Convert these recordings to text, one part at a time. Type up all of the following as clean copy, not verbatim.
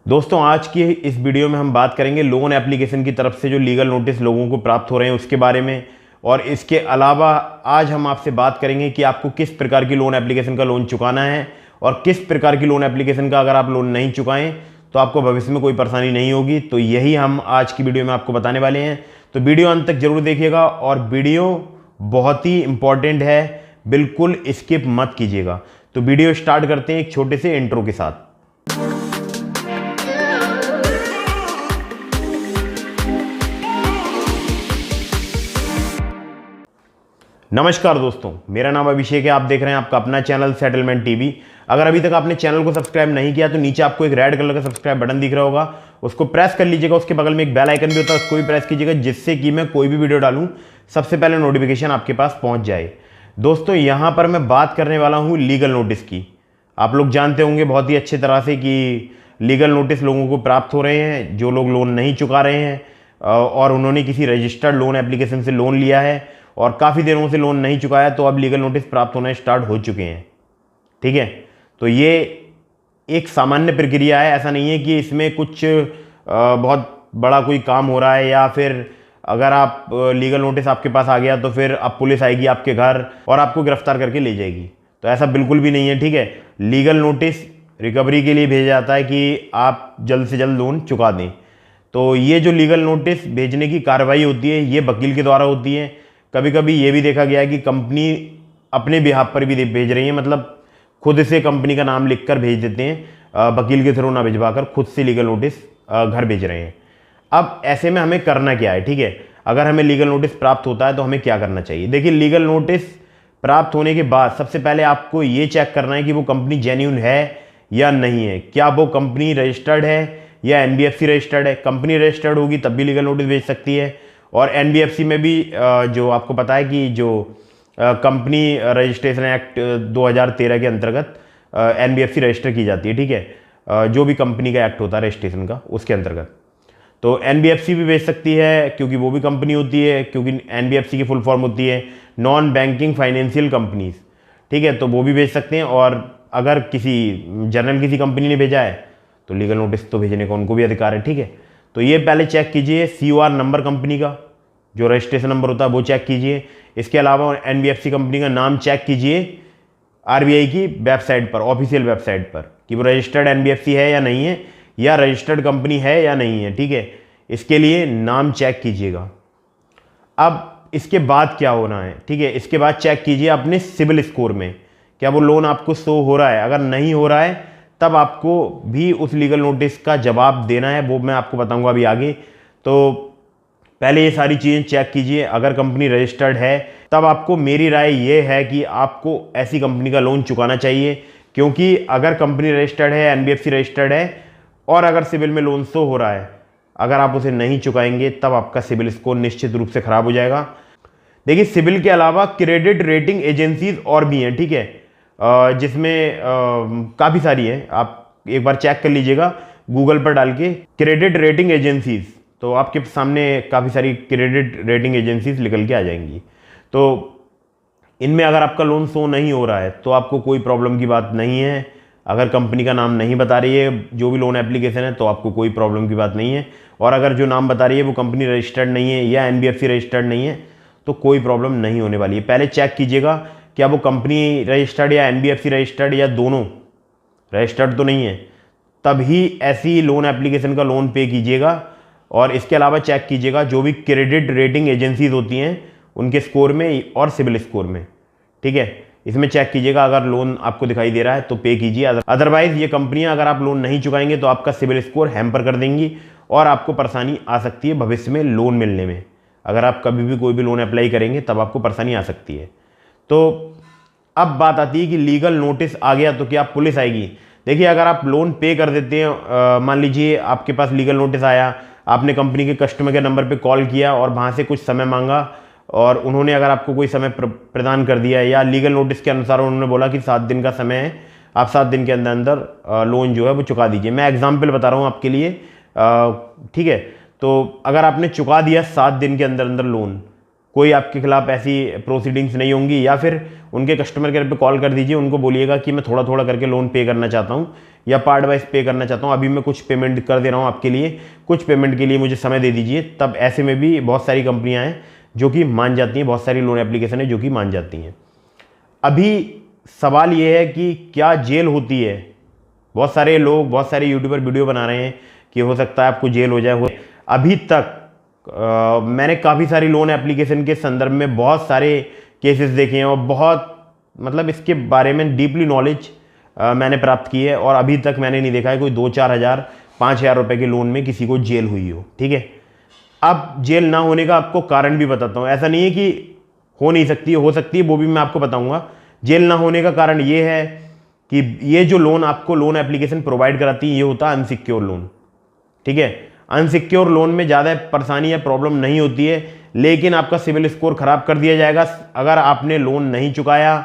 दोस्तों आज की इस वीडियो में हम बात करेंगे लोन एप्लीकेशन की तरफ से जो लीगल नोटिस लोगों को प्राप्त हो रहे हैं उसके बारे में। और इसके अलावा आज हम आपसे बात करेंगे कि आपको किस प्रकार की लोन एप्लीकेशन का लोन चुकाना है और किस प्रकार की लोन एप्लीकेशन का अगर आप लोन नहीं चुकाएं तो आपको भविष्य में कोई परेशानी नहीं होगी। तो यही हम आज की वीडियो में आपको बताने वाले हैं, तो वीडियो अंत तक जरूर देखिएगा। और वीडियो बहुत ही इंपॉर्टेंट है, बिल्कुल स्किप मत कीजिएगा। तो वीडियो स्टार्ट करते हैं एक छोटे से इंट्रो के साथ। नमस्कार दोस्तों, मेरा नाम अभिषेक है। आप देख रहे हैं आपका अपना चैनल सेटलमेंट टीवी। अगर अभी तक आपने चैनल को सब्सक्राइब नहीं किया तो नीचे आपको एक रेड कलर का सब्सक्राइब बटन दिख रहा होगा, उसको प्रेस कर लीजिएगा। उसके बगल में एक बेल आइकन भी होता है, उसको भी प्रेस कीजिएगा, जिससे कि मैं कोई भी वीडियो डालूं सबसे पहले नोटिफिकेशन आपके पास पहुंच जाए। दोस्तों यहाँ पर मैं बात करने वाला हूँ लीगल नोटिस की। आप लोग जानते होंगे बहुत ही अच्छी तरह से कि लीगल नोटिस लोगों को प्राप्त हो रहे हैं जो लोग लोन नहीं चुका रहे हैं और उन्होंने किसी रजिस्टर्ड लोन एप्लीकेशन से लोन लिया है और काफ़ी दिनों से लोन नहीं चुकाया, तो अब लीगल नोटिस प्राप्त होने स्टार्ट हो चुके हैं। ठीक है, तो ये एक सामान्य प्रक्रिया है, ऐसा नहीं है कि इसमें कुछ बहुत बड़ा कोई काम हो रहा है या फिर अगर आप लीगल नोटिस आपके पास आ गया तो फिर अब पुलिस आएगी आपके घर और आपको गिरफ्तार करके ले जाएगी। तो ऐसा बिल्कुल भी नहीं है। ठीक है, लीगल नोटिस रिकवरी के लिए भेजा जाता है कि आप जल्द से जल्द लोन चुका दें। तो ये जो लीगल नोटिस भेजने की कार्रवाई होती है ये वकील के द्वारा होती है। कभी कभी ये भी देखा गया है कि कंपनी अपने बिहाफ पर भी भेज रही है, मतलब खुद से कंपनी का नाम लिखकर भेज देते हैं, वकील के थ्रू ना भिजवाकर खुद से लीगल नोटिस घर भेज रहे हैं। अब ऐसे में हमें करना क्या है? ठीक है, अगर हमें लीगल नोटिस प्राप्त होता है तो हमें क्या करना चाहिए? देखिए, लीगल नोटिस प्राप्त होने के बाद सबसे पहले आपको ये चेक करना है कि वो कंपनी जेन्युइन है या नहीं है। क्या वो कंपनी रजिस्टर्ड है या एनबीएफसी रजिस्टर्ड है? कंपनी रजिस्टर्ड होगी तब भी लीगल नोटिस भेज सकती है। और एनबीएफसी में भी जो आपको पता है कि जो कंपनी रजिस्ट्रेशन एक्ट 2013 के अंतर्गत एनबीएफसी रजिस्टर की जाती है। ठीक है, जो भी कंपनी का एक्ट होता है रजिस्ट्रेशन का उसके अंतर्गत, तो एनबीएफसी भी भेज सकती है क्योंकि वो भी कंपनी होती है, क्योंकि एनबीएफसी की फुल फॉर्म होती है नॉन बैंकिंग फाइनेंशियल कंपनीज। ठीक है, तो वो भी भेज सकते हैं। और अगर किसी कंपनी ने भेजा है तो लीगल नोटिस तो भेजने का उनको भी अधिकार है। ठीक है, तो ये पहले चेक कीजिए COR नंबर कंपनी का, जो रजिस्ट्रेशन नंबर होता है वो चेक कीजिए। इसके अलावा एनबीएफसी कंपनी का नाम चेक कीजिए आरबीआई की वेबसाइट पर, ऑफिशियल वेबसाइट पर, कि वो रजिस्टर्ड एनबीएफसी है या नहीं है, या रजिस्टर्ड कंपनी है या नहीं है। ठीक है, इसके लिए नाम चेक कीजिएगा। अब इसके बाद क्या होना है? ठीक है, इसके बाद चेक कीजिए अपने सिबिल स्कोर में, क्या वो लोन आपको शो हो रहा है। अगर नहीं हो रहा है तब आपको भी उस लीगल नोटिस का जवाब देना है, वो मैं आपको बताऊंगा अभी आगे। तो पहले ये सारी चीज़ें चेक कीजिए। अगर कंपनी रजिस्टर्ड है तब आपको, मेरी राय ये है कि आपको ऐसी कंपनी का लोन चुकाना चाहिए, क्योंकि अगर कंपनी रजिस्टर्ड है, एनबीएफसी रजिस्टर्ड है और अगर सिबिल में लोन शो हो रहा है, अगर आप उसे नहीं चुकाएंगे तब आपका सिबिल स्कोर निश्चित रूप से खराब हो जाएगा। देखिए, सिबिल के अलावा क्रेडिट रेटिंग एजेंसीज और भी हैं। ठीक है, जिसमें काफ़ी सारी है, आप एक बार चेक कर लीजिएगा गूगल पर डाल के क्रेडिट रेटिंग एजेंसीज, तो आपके सामने काफ़ी सारी क्रेडिट रेटिंग एजेंसीज निकल के आ जाएंगी। तो इनमें अगर आपका लोन शो नहीं हो रहा है तो आपको कोई प्रॉब्लम की बात नहीं है। अगर कंपनी का नाम नहीं बता रही है जो भी लोन एप्लीकेशन है तो आपको कोई प्रॉब्लम की बात नहीं है। और अगर जो नाम बता रही है वो कंपनी रजिस्टर्ड नहीं है या एनबीएफसी रजिस्टर्ड नहीं है तो कोई प्रॉब्लम नहीं होने वाली है। पहले चेक कीजिएगा क्या वो कंपनी रजिस्टर्ड या एनबीएफसी रजिस्टर्ड या दोनों रजिस्टर्ड तो नहीं है, तभी ऐसी लोन एप्लीकेशन का लोन पे कीजिएगा। और इसके अलावा चेक कीजिएगा जो भी क्रेडिट रेटिंग एजेंसीज होती हैं उनके स्कोर में और सिबिल स्कोर में। ठीक है, इसमें चेक कीजिएगा, अगर लोन आपको दिखाई दे रहा है तो पे कीजिए। अदरवाइज ये कंपनियां अगर आप लोन नहीं चुकाएंगे तो आपका सिबिल स्कोर हैम्पर कर देंगी और आपको परेशानी आ सकती है भविष्य में लोन मिलने में। अगर आप कभी भी कोई भी लोन अप्लाई करेंगे तब आपको परेशानी आ सकती है। तो अब बात आती है कि लीगल नोटिस आ गया तो क्या पुलिस आएगी? देखिए, अगर आप लोन पे कर देते हैं, मान लीजिए आपके पास लीगल नोटिस आया, आपने कंपनी के कस्टमर केयर नंबर पे कॉल किया और वहाँ से कुछ समय मांगा और उन्होंने अगर आपको कोई समय प्रदान कर दिया, या लीगल नोटिस के अनुसार उन्होंने बोला कि 7 दिन का समय है, आप 7 दिन के अंदर अंदर लोन जो है वो चुका दीजिए। मैं एग्जाम्पल बता रहा हूँ आपके लिए। ठीक है, तो अगर आपने चुका दिया 7 दिन के अंदर अंदर लोन, कोई आपके खिलाफ ऐसी प्रोसीडिंग्स नहीं होंगी, या फिर उनके कस्टमर केयर पे कॉल कर दीजिए, उनको बोलिएगा कि मैं थोड़ा थोड़ा करके लोन पे करना चाहता हूँ या पार्ट वाइज पे करना चाहता हूँ, अभी मैं कुछ पेमेंट कर दे रहा हूँ आपके लिए, कुछ पेमेंट के लिए मुझे समय दे दीजिए। तब ऐसे में भी बहुत सारी कंपनियाँ हैं जो कि मान जाती हैं, बहुत सारी लोन एप्लीकेशन है जो कि मान जाती हैं। अभी सवाल ये है कि क्या जेल होती है? बहुत सारे लोग, बहुत सारे यूट्यूबर वीडियो बना रहे हैं कि हो सकता है आपको जेल हो जाए। अभी तक मैंने काफ़ी सारी लोन एप्लीकेशन के संदर्भ में बहुत सारे केसेस देखे हैं और बहुत मतलब इसके बारे में डीपली नॉलेज मैंने प्राप्त की है, और अभी तक मैंने नहीं देखा है कोई 2-4 हज़ार 5,000 रुपये के लोन में किसी को जेल हुई हो। ठीक है, अब जेल ना होने का आपको कारण भी बताता हूँ। ऐसा नहीं है कि हो नहीं सकती, हो सकती है, वो भी मैं आपको बताऊँगा। जेल ना होने का कारण ये है कि ये जो लोन आपको लोन एप्लीकेशन प्रोवाइड कराती है ये होता है अनसिक्योर लोन। ठीक है, अनसिक्योर लोन में ज़्यादा परेशानी या प्रॉब्लम नहीं होती है, लेकिन आपका सिविल स्कोर खराब कर दिया जाएगा। अगर आपने लोन नहीं चुकाया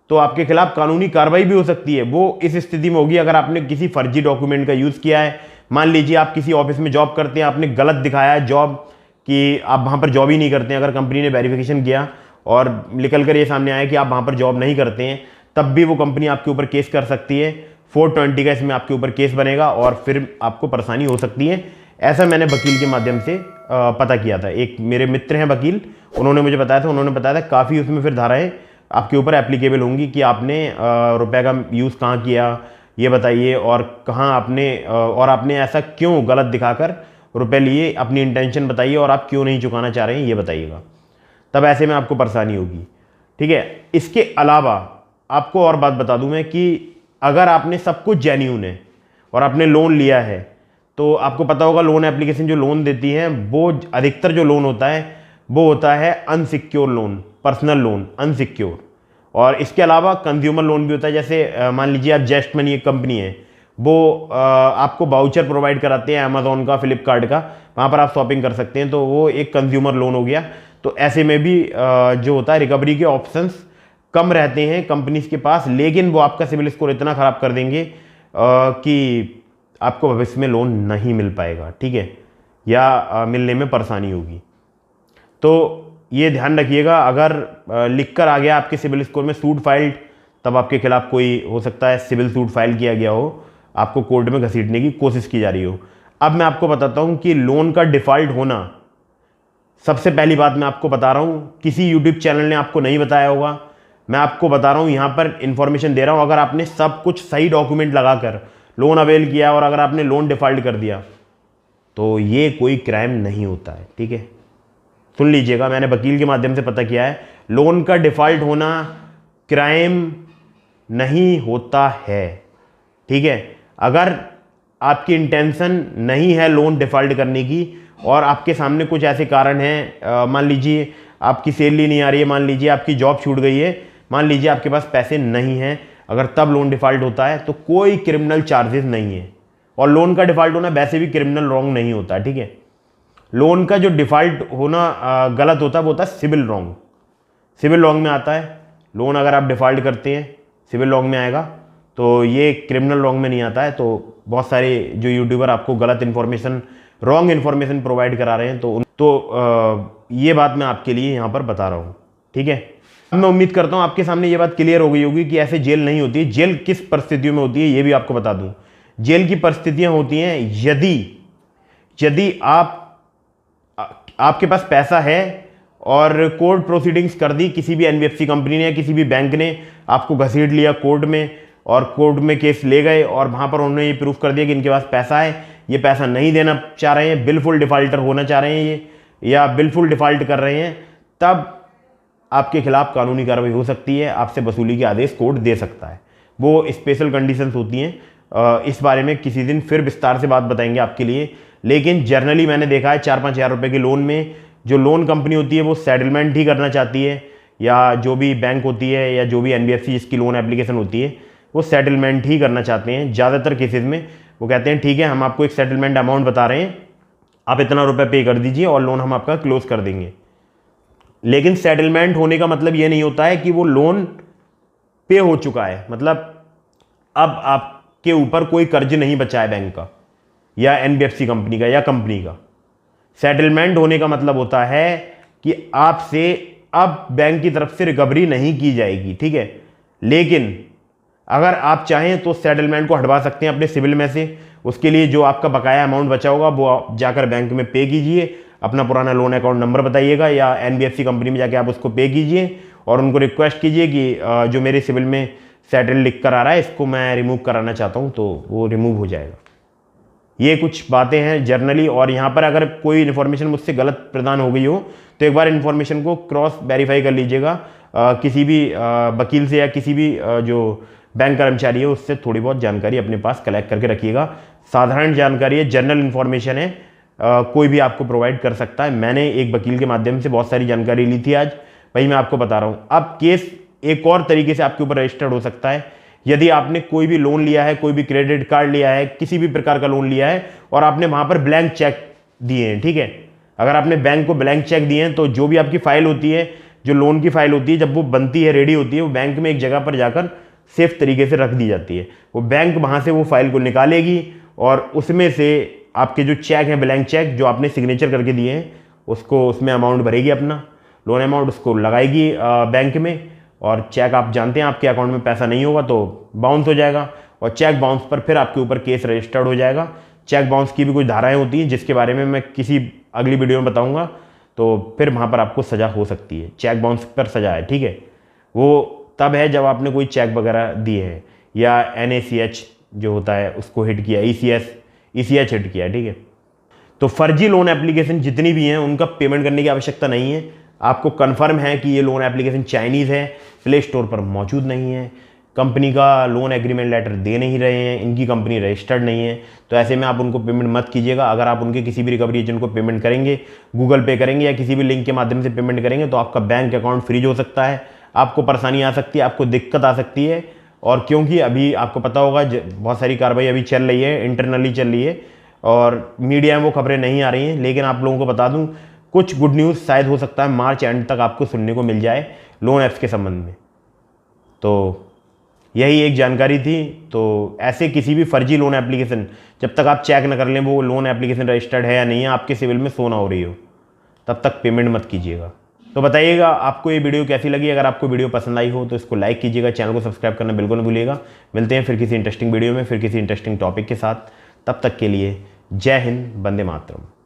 तो आपके खिलाफ कानूनी कार्रवाई भी हो सकती है। वो इस स्थिति में होगी अगर आपने किसी फर्जी डॉक्यूमेंट का यूज़ किया है। मान लीजिए आप किसी ऑफिस में जॉब करते हैं, आपने गलत दिखाया है जॉब कि आप वहाँ पर जॉब ही नहीं करते हैं। अगर कंपनी ने वेरिफिकेशन किया और निकल कर ये सामने आया कि आप वहाँ पर जॉब नहीं करते हैं, तब भी वो कंपनी आपके ऊपर केस कर सकती है। 420 का इसमें आपके ऊपर केस बनेगा और फिर आपको परेशानी हो सकती है। ऐसा मैंने वकील के माध्यम से पता किया था। एक मेरे मित्र हैं वकील, उन्होंने मुझे बताया था, उन्होंने बताया था काफ़ी उसमें फिर धाराएं आपके ऊपर एप्लीकेबल होंगी कि आपने रुपए का यूज़ कहाँ किया ये बताइए, और कहाँ आपने और आपने ऐसा क्यों गलत दिखाकर रुपए लिए, अपनी इंटेंशन बताइए, और आप क्यों नहीं चुकाना चाह रहे हैं ये बताइएगा। तब ऐसे में आपको परेशानी होगी। ठीक है, इसके अलावा आपको और बात बता दूं मैं कि अगर आपने सब कुछ जेन्युइन है और आपने लोन लिया है, तो आपको पता होगा लोन एप्लीकेशन जो लोन देती है वो अधिकतर जो लोन होता है वो होता है unsecure loan, personal loan unsecure. और इसके अलावा कंज्यूमर लोन भी होता है। जैसे मान लीजिए आप जस्ट मनी एक कंपनी है, वो आपको वाउचर प्रोवाइड कराते हैं अमेजोन का, फ्लिपकार्ट का, वहाँ पर आप शॉपिंग कर सकते हैं, तो वो एक कंज्यूमर लोन हो गया। तो ऐसे में भी जो होता है रिकवरी के ऑप्शंस कम रहते हैं कंपनीज के पास, लेकिन वो आपका सिविल स्कोर इतना ख़राब कर देंगे कि आपको भविष्य में लोन नहीं मिल पाएगा। ठीक है, या मिलने में परेशानी होगी। तो ये ध्यान रखिएगा, अगर लिख कर आ गया आपके सिविल स्कोर में सूट फाइल्ड, तब आपके खिलाफ कोई हो सकता है सिविल सूट फाइल किया गया हो, आपको कोर्ट में घसीटने की कोशिश की जा रही हो। अब मैं आपको बताता हूँ कि लोन का डिफ़ॉल्ट होना, सबसे पहली बात मैं आपको बता रहा हूँ, किसी यूट्यूब चैनल ने आपको नहीं बताया होगा, मैं आपको बता रहा हूँ, यहाँ पर इन्फॉर्मेशन दे रहा हूँ। अगर आपने सब कुछ सही डॉक्यूमेंट लगाकर लोन अवेल किया और अगर आपने लोन डिफ़ॉल्ट कर दिया तो ये कोई क्राइम नहीं होता है। ठीक है, सुन लीजिएगा, मैंने वकील के माध्यम से पता किया है, लोन का डिफ़ॉल्ट होना क्राइम नहीं होता है। ठीक है, अगर आपकी इंटेंशन नहीं है लोन डिफ़ॉल्ट करने की और आपके सामने कुछ ऐसे कारण हैं, मान लीजिए आपकी सैलरी नहीं आ रही है, मान लीजिए आपकी जॉब छूट गई है, मान लीजिए आपके पास पैसे नहीं हैं, अगर तब लोन डिफ़ॉल्ट होता है तो कोई क्रिमिनल चार्जेस नहीं है। और लोन का डिफ़ॉल्ट होना वैसे भी क्रिमिनल रॉन्ग नहीं होता। ठीक है, लोन का जो डिफ़ॉल्ट होना गलत होता है वो होता है सिविल रॉन्ग। सिविल रॉन्ग में आता है लोन, अगर आप डिफ़ॉल्ट करते हैं सिविल रॉन्ग में आएगा, तो ये क्रिमिनल रॉन्ग में नहीं आता है। तो बहुत सारे जो यूट्यूबर आपको गलत इन्फॉर्मेशन, रॉन्ग इन्फॉर्मेशन प्रोवाइड करा रहे हैं, तो ये बात मैं आपके लिए यहाँ पर बता रहा हूँ। ठीक है, अब मैं उम्मीद करता हूँ आपके सामने ये बात क्लियर हो गई होगी कि ऐसे जेल नहीं होती है। जेल किस परिस्थितियों में होती है ये भी आपको बता दूँ। जेल की परिस्थितियाँ होती हैं यदि आपके पास पैसा है और कोर्ट प्रोसीडिंग्स कर दी, किसी भी एनबीएफसी कंपनी ने या किसी भी बैंक ने आपको घसीट लिया कोर्ट में और कोर्ट में केस ले गए और वहाँ पर उन्होंने ये प्रूफ कर दिया कि इनके पास पैसा है, ये पैसा नहीं देना चाह रहे हैं, बिलफुल डिफ़ॉल्टर होना चाह रहे हैं ये, या बिलफुल डिफ़ॉल्ट कर रहे हैं, तब आपके खिलाफ कानूनी कार्रवाई हो सकती है, आपसे वसूली के आदेश कोर्ट दे सकता है। वो स्पेशल कंडीशंस होती हैं, इस बारे में किसी दिन फिर विस्तार से बात बताएंगे आपके लिए। लेकिन जनरली मैंने देखा है 4-5 हज़ार रुपये के लोन में जो लोन कंपनी होती है वो सेटलमेंट ही करना चाहती है, या जो भी बैंक होती है या जो भी एनबीएफसी जिसकी लोन एप्लीकेशन होती है वो सेटलमेंट ही करना चाहते हैं। ज़्यादातर केसेस में वो कहते हैं ठीक है, हम आपको एक सेटलमेंट अमाउंट बता रहे हैं, आप इतना रुपये पे कर दीजिए और लोन हम आपका क्लोज कर देंगे। लेकिन सेटलमेंट होने का मतलब ये नहीं होता है कि वो लोन पे हो चुका है, मतलब अब आपके ऊपर कोई कर्ज नहीं बचा है बैंक का या एनबीएफसी कंपनी का या कंपनी का। सेटलमेंट होने का मतलब होता है कि आपसे अब बैंक की तरफ से रिकवरी नहीं की जाएगी, ठीक है। लेकिन अगर आप चाहें तो सेटलमेंट को हटवा सकते हैं अपने सिविल में से। उसके लिए जो आपका बकाया अमाउंट बचा होगा वो आप जाकर बैंक में पे कीजिए, अपना पुराना लोन अकाउंट नंबर बताइएगा या एनबीएफसी कंपनी में जाके आप उसको पे कीजिए और उनको रिक्वेस्ट कीजिए कि जो मेरे सिविल में सेटल लिख कर आ रहा है इसको मैं रिमूव कराना चाहता हूँ, तो वो रिमूव हो जाएगा। ये कुछ बातें हैं जर्नली। और यहाँ पर अगर कोई इन्फॉर्मेशन मुझसे गलत प्रदान हो गई हो तो एक बार इन्फॉर्मेशन को क्रॉस वेरीफाई कर लीजिएगा किसी भी वकील से या किसी भी जो बैंक कर्मचारी है उससे थोड़ी बहुत जानकारी अपने पास कलेक्ट करके रखिएगा। साधारण जानकारी है, जनरल इन्फॉर्मेशन है, कोई भी आपको प्रोवाइड कर सकता है। मैंने एक वकील के माध्यम से बहुत सारी जानकारी ली थी आज, वही मैं आपको बता रहा हूँ। अब केस एक और तरीके से आपके ऊपर रजिस्टर्ड हो सकता है। यदि आपने कोई भी लोन लिया है, कोई भी क्रेडिट कार्ड लिया है, किसी भी प्रकार का लोन लिया है और आपने वहाँ पर ब्लैंक चेक दिए हैं, ठीक है। अगर आपने बैंक को ब्लैंक चेक दिए हैं तो जो भी आपकी फाइल होती है, जो लोन की फाइल होती है, जब वो बनती है, रेडी होती है, वो बैंक में एक जगह पर जाकर सेफ तरीके से रख दी जाती है। वो बैंक वहाँ से वो फाइल को निकालेगी और उसमें से आपके जो चेक हैं, ब्लैंक चेक जो आपने सिग्नेचर करके दिए हैं, उसको उसमें अमाउंट भरेगी, अपना लोन अमाउंट उसको लगाएगी बैंक में। और चेक आप जानते हैं आपके अकाउंट में पैसा नहीं होगा तो बाउंस हो जाएगा और चेक बाउंस पर फिर आपके ऊपर केस रजिस्टर्ड हो जाएगा। चेक बाउंस की भी कुछ धाराएं होती हैं जिसके बारे में मैं किसी अगली वीडियो में बताऊंगा, तो फिर वहाँ पर आपको सज़ा हो सकती है। चेक बाउंस पर सज़ा है, ठीक है, वो तब है जब आपने कोई चेक वगैरह दिए हैं या NACH जो होता है उसको हिट किया, ECH हिट किया, ठीक है। तो फर्जी लोन एप्लीकेशन जितनी भी हैं उनका पेमेंट करने की आवश्यकता नहीं है। आपको कंफर्म है कि ये लोन एप्लीकेशन चाइनीज़ है, प्ले स्टोर पर मौजूद नहीं है, कंपनी का लोन एग्रीमेंट लेटर दे नहीं रहे हैं, इनकी कंपनी रजिस्टर्ड नहीं है, तो ऐसे में आप उनको पेमेंट मत कीजिएगा। अगर आप उनके किसी भी रिकवरी एजेंट को पेमेंट करेंगे, गूगल पे करेंगे या किसी भी लिंक के माध्यम से पेमेंट करेंगे तो आपका बैंक अकाउंट फ्रीज हो सकता है, आपको परेशानी आ सकती है, आपको दिक्कत आ सकती है। और क्योंकि अभी आपको पता होगा बहुत सारी कार्रवाई अभी चल रही है, इंटरनली चल रही है और मीडिया में वो खबरें नहीं आ रही हैं, लेकिन आप लोगों को बता दूं कुछ गुड न्यूज़ शायद हो सकता है मार्च एंड तक आपको सुनने को मिल जाए लोन ऐप्स के संबंध में। तो यही एक जानकारी थी। तो ऐसे किसी भी फर्जी लोन एप्लीकेशन जब तक आप चेक न कर लें वो लोन एप्लीकेशन रजिस्टर्ड है या नहीं है, आपके सिविल में शो ना हो रही हो, तब तक पेमेंट मत कीजिएगा। तो बताइएगा आपको ये वीडियो कैसी लगी। अगर आपको वीडियो पसंद आई हो तो इसको लाइक कीजिएगा, चैनल को सब्सक्राइब करना बिल्कुल न भूलिएगा। मिलते हैं फिर किसी इंटरेस्टिंग वीडियो में, फिर किसी इंटरेस्टिंग टॉपिक के साथ। तब तक के लिए जय हिंद, वंदे मातरम।